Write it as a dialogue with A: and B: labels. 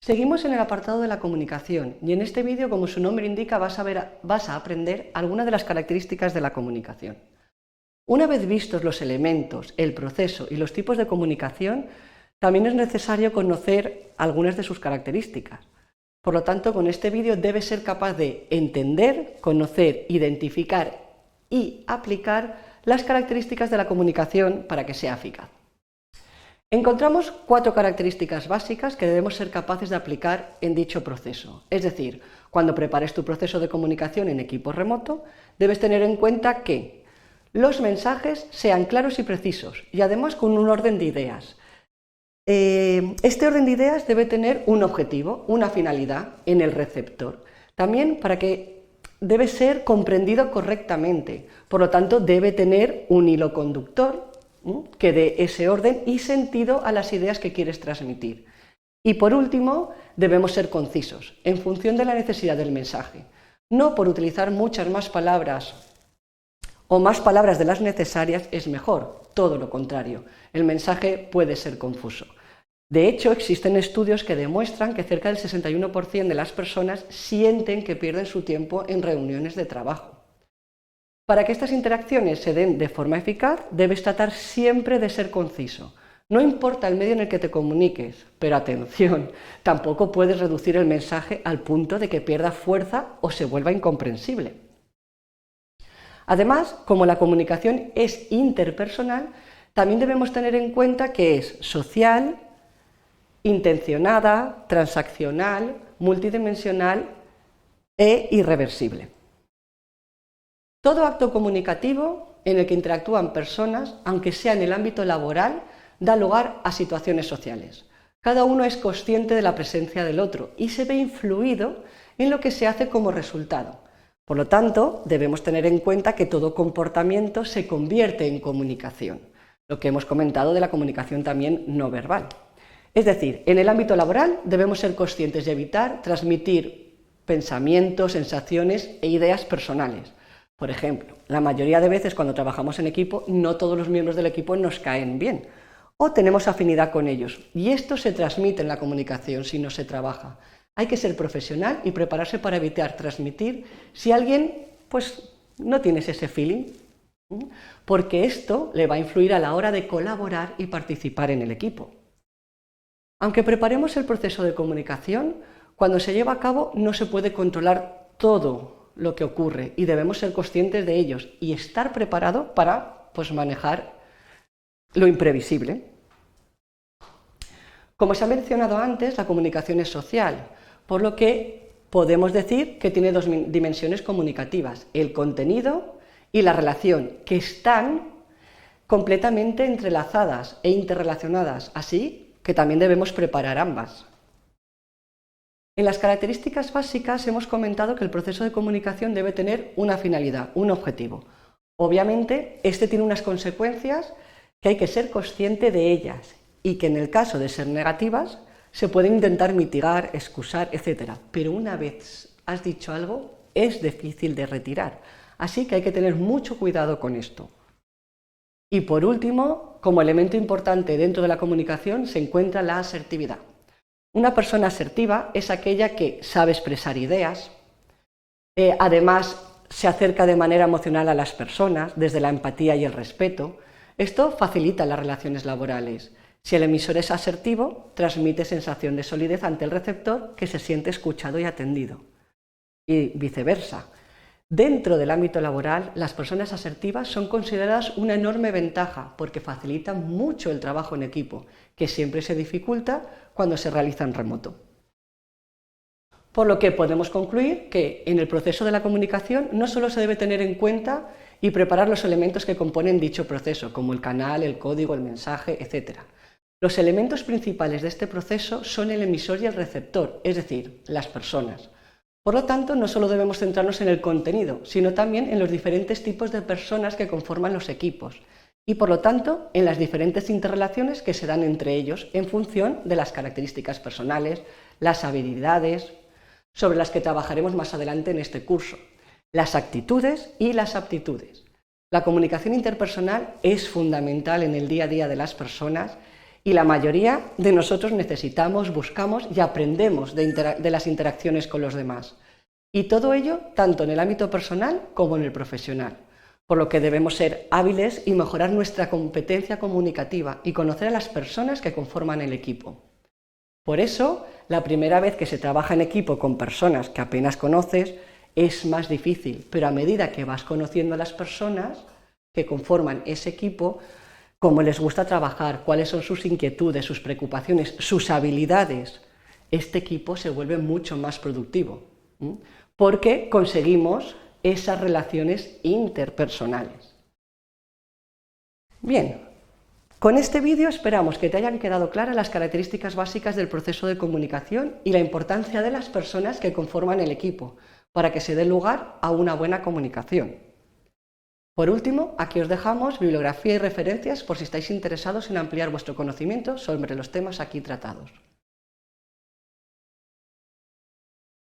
A: Seguimos en el apartado de la comunicación y en este vídeo, como su nombre indica, vas a aprender algunas de las características de la comunicación. Una vez vistos los elementos, el proceso y los tipos de comunicación, también es necesario conocer algunas de sus características. Por lo tanto, con este vídeo debes ser capaz de entender, conocer, identificar y aplicar las características de la comunicación para que sea eficaz. Encontramos 4 características básicas que debemos ser capaces de aplicar en dicho proceso. Es decir, cuando prepares tu proceso de comunicación en equipo remoto, debes tener en cuenta que los mensajes sean claros y precisos y además con un orden de ideas. Este orden de ideas debe tener un objetivo, una finalidad en el receptor. También debe ser comprendido correctamente, por lo tanto debe tener un hilo conductor que dé ese orden y sentido a las ideas que quieres transmitir. Y por último, debemos ser concisos, en función de la necesidad del mensaje. No por utilizar muchas más palabras o más palabras de las necesarias es mejor, todo lo contrario, el mensaje puede ser confuso. De hecho, existen estudios que demuestran que cerca del 61% de las personas sienten que pierden su tiempo en reuniones de trabajo. Para que estas interacciones se den de forma eficaz, debes tratar siempre de ser conciso. No importa el medio en el que te comuniques, pero atención, tampoco puedes reducir el mensaje al punto de que pierda fuerza o se vuelva incomprensible. Además, como la comunicación es interpersonal, también debemos tener en cuenta que es social, intencionada, transaccional, multidimensional e irreversible. Todo acto comunicativo en el que interactúan personas, aunque sea en el ámbito laboral, da lugar a situaciones sociales. Cada uno es consciente de la presencia del otro y se ve influido en lo que se hace como resultado. Por lo tanto, debemos tener en cuenta que todo comportamiento se convierte en comunicación, lo que hemos comentado de la comunicación también no verbal. Es decir, en el ámbito laboral debemos ser conscientes de evitar transmitir pensamientos, sensaciones e ideas personales. Por ejemplo, la mayoría de veces cuando trabajamos en equipo, no todos los miembros del equipo nos caen bien o tenemos afinidad con ellos, y esto se transmite en la comunicación si no se trabaja. Hay que ser profesional y prepararse para evitar transmitir si alguien no tienes ese feeling, porque esto le va a influir a la hora de colaborar y participar en el equipo. Aunque preparemos el proceso de comunicación, cuando se lleva a cabo no se puede controlar todo lo que ocurre y debemos ser conscientes de ellos y estar preparado para manejar lo imprevisible. Como se ha mencionado antes, la comunicación es social, por lo que podemos decir que tiene 2 dimensiones comunicativas, el contenido y la relación, que están completamente entrelazadas e interrelacionadas, así que también debemos preparar ambas. En las características básicas hemos comentado que el proceso de comunicación debe tener una finalidad, un objetivo. Obviamente, este tiene unas consecuencias que hay que ser consciente de ellas y que en el caso de ser negativas se pueden intentar mitigar, excusar, etc. Pero una vez has dicho algo, es difícil de retirar, así que hay que tener mucho cuidado con esto. Y por último, como elemento importante dentro de la comunicación se encuentra la asertividad. Una persona asertiva es aquella que sabe expresar ideas, además se acerca de manera emocional a las personas desde la empatía y el respeto. Esto facilita las relaciones laborales. Si el emisor es asertivo, transmite sensación de solidez ante el receptor que se siente escuchado y atendido. Y viceversa. Dentro del ámbito laboral, las personas asertivas son consideradas una enorme ventaja porque facilitan mucho el trabajo en equipo, que siempre se dificulta cuando se realiza en remoto. Por lo que podemos concluir que en el proceso de la comunicación no solo se debe tener en cuenta y preparar los elementos que componen dicho proceso, como el canal, el código, el mensaje, etc. Los elementos principales de este proceso son el emisor y el receptor, es decir, las personas. Por lo tanto, no solo debemos centrarnos en el contenido, sino también en los diferentes tipos de personas que conforman los equipos y, por lo tanto, en las diferentes interrelaciones que se dan entre ellos en función de las características personales, las habilidades, sobre las que trabajaremos más adelante en este curso, las actitudes y las aptitudes. La comunicación interpersonal es fundamental en el día a día de las personas Y la mayoría de nosotros necesitamos, buscamos y aprendemos de las interacciones con los demás. Y todo ello tanto en el ámbito personal como en el profesional. Por lo que debemos ser hábiles y mejorar nuestra competencia comunicativa y conocer a las personas que conforman el equipo. Por eso, la primera vez que se trabaja en equipo con personas que apenas conoces es más difícil, pero a medida que vas conociendo a las personas que conforman ese equipo, cómo les gusta trabajar, cuáles son sus inquietudes, sus preocupaciones, sus habilidades, este equipo se vuelve mucho más productivo, porque conseguimos esas relaciones interpersonales. Bien, con este vídeo esperamos que te hayan quedado claras las características básicas del proceso de comunicación y la importancia de las personas que conforman el equipo, para que se dé lugar a una buena comunicación. Por último, aquí os dejamos bibliografía y referencias por si estáis interesados en ampliar vuestro conocimiento sobre los temas aquí tratados.